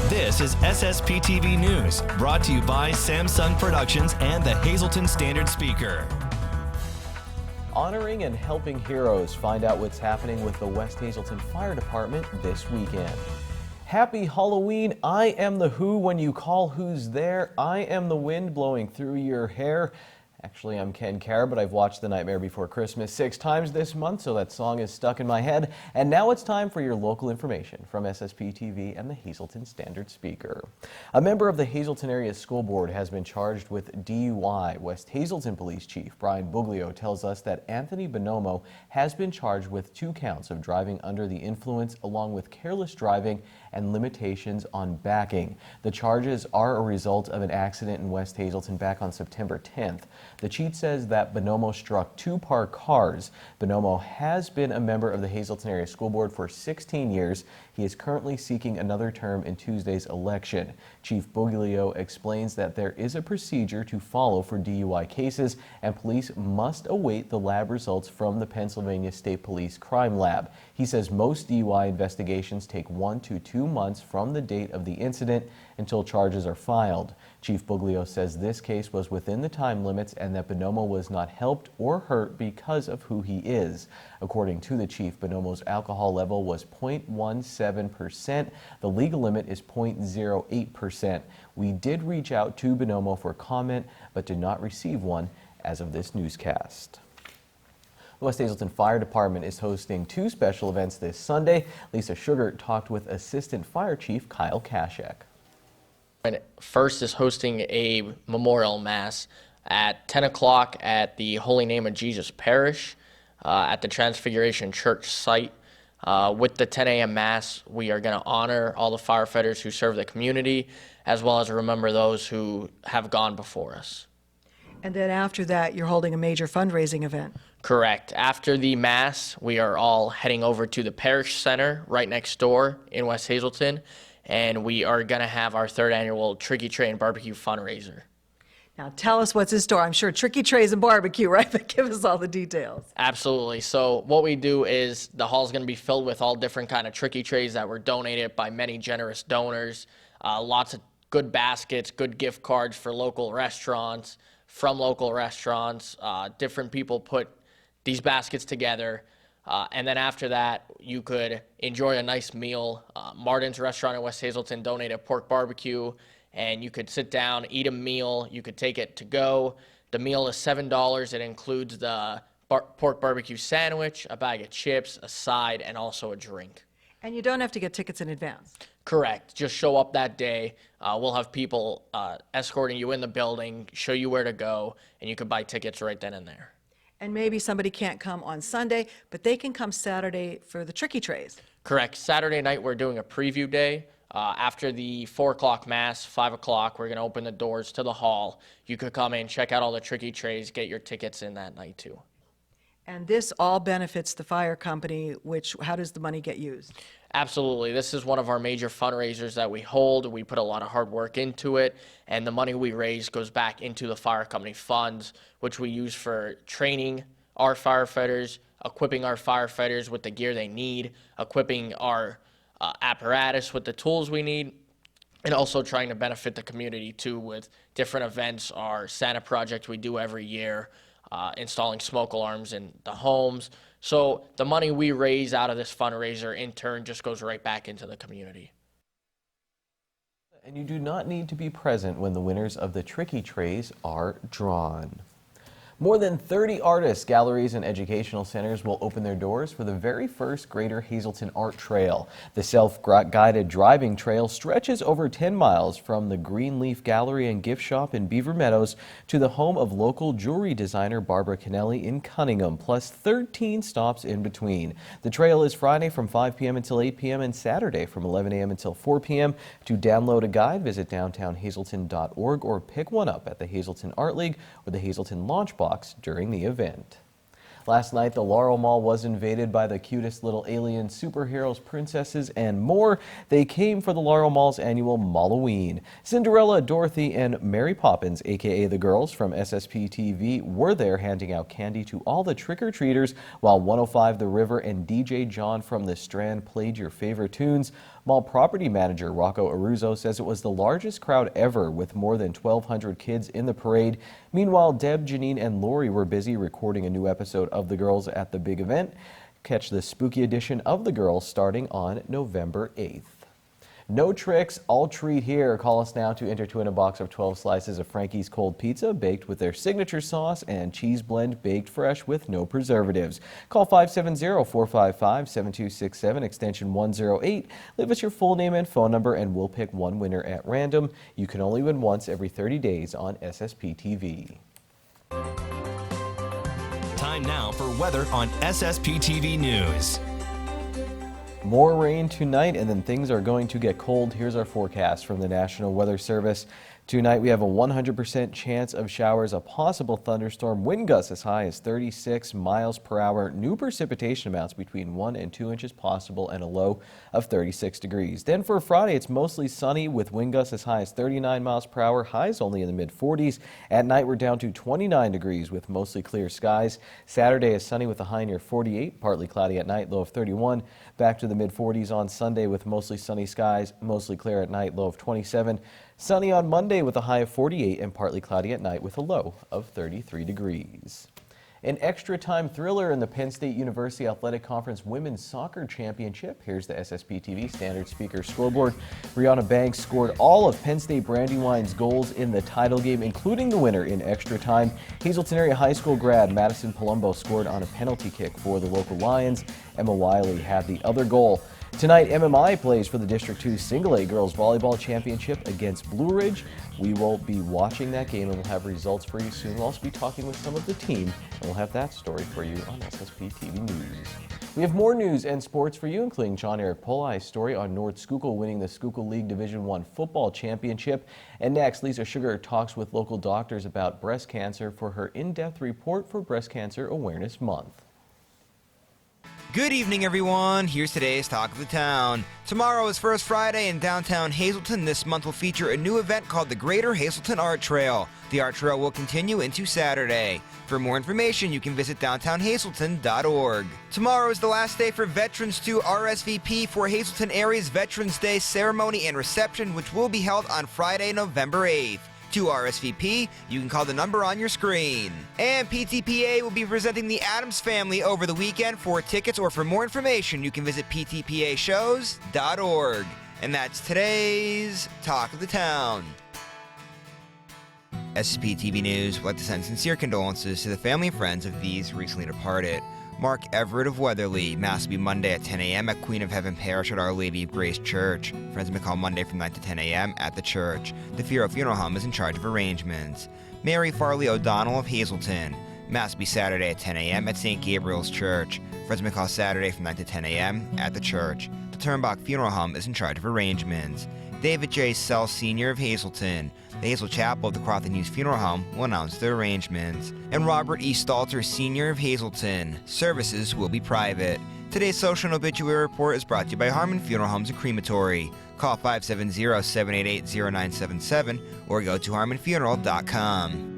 This is SSPTV News, brought to you by Samsung Productions and the Hazleton Standard Speaker. Honoring and helping heroes. Find out what's happening with the West Hazleton Fire Department this weekend. Happy Halloween. I am the Who when you call who's there. I am the wind blowing through your hair. Actually, I'm Ken Carr, but I've watched The Nightmare Before Christmas 6 times this month, so that song is stuck in my head. And now it's time for your local information from SSPTV and the Hazleton Standard Speaker. A member of the Hazleton Area School Board has been charged with DUI. West Hazleton Police Chief Brian Buglio tells us that Anthony Bonomo has been charged with 2 counts of driving under the influence, along with careless driving and limitations on backing. The charges are a result of an accident in West Hazleton back on September 10th. The chief says that Bonomo struck 2 parked cars. Bonomo has been a member of the Hazleton Area School Board for 16 years. He is currently seeking another term in Tuesday's election. Chief Buglio explains that there is a procedure to follow for DUI cases, and police must await the lab results from the Pennsylvania State Police Crime Lab. He says most DUI investigations take 1 to 2 months from the date of the incident until charges are filed. Chief Buglio says this case was within the time limits and that Bonomo was not helped or hurt because of who he is. According to the chief, Bonomo's alcohol level was 0.17%. The legal limit is 0.08%. We did reach out to Bonomo for comment, but did not receive one as of this newscast. The West Hazleton Fire Department is hosting 2 special events this Sunday. Lisa Sugar talked with Assistant Fire Chief Kyle Kashek. First is hosting a memorial mass at 10 o'clock at the Holy Name of Jesus Parish at the Transfiguration Church site. With the 10 a.m. mass, we are going to honor all the firefighters who serve the community, as well as remember those who have gone before us. And then after that, you're holding a major fundraising event. Correct. After the mass, we are all heading over to the parish center right next door in West Hazleton, and we are going to have our 3rd annual Tricky Tray and Barbecue fundraiser. Now tell us what's in store. I'm sure tricky trays and barbecue, right? But give us all the details. Absolutely. So what we do is the hall is going to be filled with all different kind of tricky trays that were donated by many generous donors. Lots of good baskets, good gift cards for local restaurants, from local restaurants. Different people put these baskets together. And then after that, you could enjoy a nice meal. Martin's Restaurant in West Hazleton donated pork barbecue, and you could sit down, eat a meal. You could take it to go. The meal is $7. It includes the pork barbecue sandwich, a bag of chips, a side, and also a drink. And you don't have to get tickets in advance. Correct. Just show up that day. We'll have people escorting you in the building, show you where to go, and you could buy tickets right then and there. And maybe somebody can't come on Sunday, but they can come Saturday for the tricky trays. Correct. Saturday night, we're doing a preview day. After the 4 o'clock mass, 5 o'clock, we're going to open the doors to the hall. You could come in, check out all the tricky trays, get your tickets in that night too. And this all benefits the fire company, how does the money get used? Absolutely. This is one of our major fundraisers that we hold. We put a lot of hard work into it, and the money we raise goes back into the fire company funds, which we use for training our firefighters, equipping our firefighters with the gear they need, equipping our apparatus with the tools we need, and also trying to benefit the community too with different events. Our Santa project we do every year, installing smoke alarms in the homes. So the money we raise out of this fundraiser in turn just goes right back into the community. And you do not need to be present when the winners of the Tricky Trays are drawn. More than 30 artists, galleries, and educational centers will open their doors for the very first Greater Hazleton Art Trail. The self-guided driving trail stretches over 10 miles from the Greenleaf Gallery and Gift Shop in Beaver Meadows to the home of local jewelry designer Barbara Kennelly in Cunningham, plus 13 stops in between. The trail is Friday from 5 p.m. until 8 p.m. and Saturday from 11 a.m. until 4 p.m. To download a guide, visit downtownhazelton.org or pick one up at the Hazleton Art League or the Hazleton Launch Box during the event. Last night, the Laurel Mall was invaded by the cutest little alien superheroes, princesses, and more. They came for the Laurel Mall's annual Malloween. Cinderella, Dorothy, and Mary Poppins, aka the girls from SSPTV, were there handing out candy to all the trick-or-treaters, while 105 The River and DJ John from the Strand played your favorite tunes. Mall property manager Rocco Aruzo says it was the largest crowd ever, with more than 1,200 kids in the parade. Meanwhile, Deb, Janine, and Lori were busy recording a new episode of The Girls at the big event. Catch the spooky edition of The Girls starting on November 8th. No tricks, all treat here. Call us now to enter to win a box of 12 slices of Frankie's Cold Pizza baked with their signature sauce and cheese blend baked fresh with no preservatives. Call 570-455-7267, extension 108. Leave us your full name and phone number and we'll pick one winner at random. You can only win once every 30 days on SSPTV. Time now for weather on SSPTV News. More rain tonight, and then things are going to get cold. Here's our forecast from the National Weather Service. Tonight we have a 100% chance of showers, a possible thunderstorm, wind gusts as high as 36 miles per hour, new precipitation amounts between 1 and 2 inches possible, and a low of 36 degrees. Then for Friday, it's mostly sunny with wind gusts as high as 39 miles per hour, highs only in the mid-40s. At night we're down to 29 degrees with mostly clear skies. Saturday is sunny with a high near 48, partly cloudy at night, low of 31. Back to the mid-40s on Sunday with mostly sunny skies, mostly clear at night, low of 27. Sunny on Monday with a high of 48 and partly cloudy at night with a low of 33 degrees. An extra time thriller in the Penn State University Athletic Conference Women's Soccer Championship. Here's the SSPTV standard speaker scoreboard. Brianna Banks scored all of Penn State Brandywine's goals in the title game, including the winner in extra time. Hazleton Area High School grad Madison Palumbo scored on a penalty kick for the local Lions. Emma Wiley had the other goal. Tonight, MMI plays for the District 2 Single A Girls Volleyball Championship against Blue Ridge. We will be watching that game and we'll have results for you soon. We'll also be talking with some of the team, and we'll have that story for you on SSPTV News. We have more news and sports for you, including John Eric Polai's story on North Schuylkill winning the Schuylkill League Division I football championship. And next, Lisa Sugar talks with local doctors about breast cancer for her in-depth report for Breast Cancer Awareness Month. Good evening, everyone. Here's today's Talk of the Town. Tomorrow is First Friday in downtown Hazleton. This month will feature a new event called the Greater Hazleton Art Trail. The art trail will continue into Saturday. For more information, you can visit downtownhazleton.org. Tomorrow is the last day for veterans to RSVP for Hazleton Area's Veterans Day ceremony and reception, which will be held on Friday, November 8th. To RSVP, you can call the number on your screen. And PTPA will be presenting the Addams Family over the weekend. For tickets or for more information, you can visit ptpashows.org. And that's today's Talk of the Town. SSPTV News would like to send sincere condolences to the family and friends of these recently departed. Mark Everett of Weatherly. Mass will be Monday at 10 a.m. at Queen of Heaven Parish at Our Lady of Grace Church. Friends may call Monday from 9 to 10 a.m. at the church. The Firo Funeral Home is in charge of arrangements. Mary Farley O'Donnell of Hazleton. Mass will be Saturday at 10 a.m. at St. Gabriel's Church. Friends may call Saturday from 9 to 10 a.m. at the church. The Turnbach Funeral Home is in charge of arrangements. David J. Sell Sr. of Hazleton. The Hazel Chapel of the Crofton Hughes Funeral Home will announce their arrangements. And Robert E. Stalter Sr. of Hazleton. Services will be private. Today's social and obituary report is brought to you by Harmon Funeral Homes and Crematory. Call 570-788-0977 or go to harmonfuneral.com.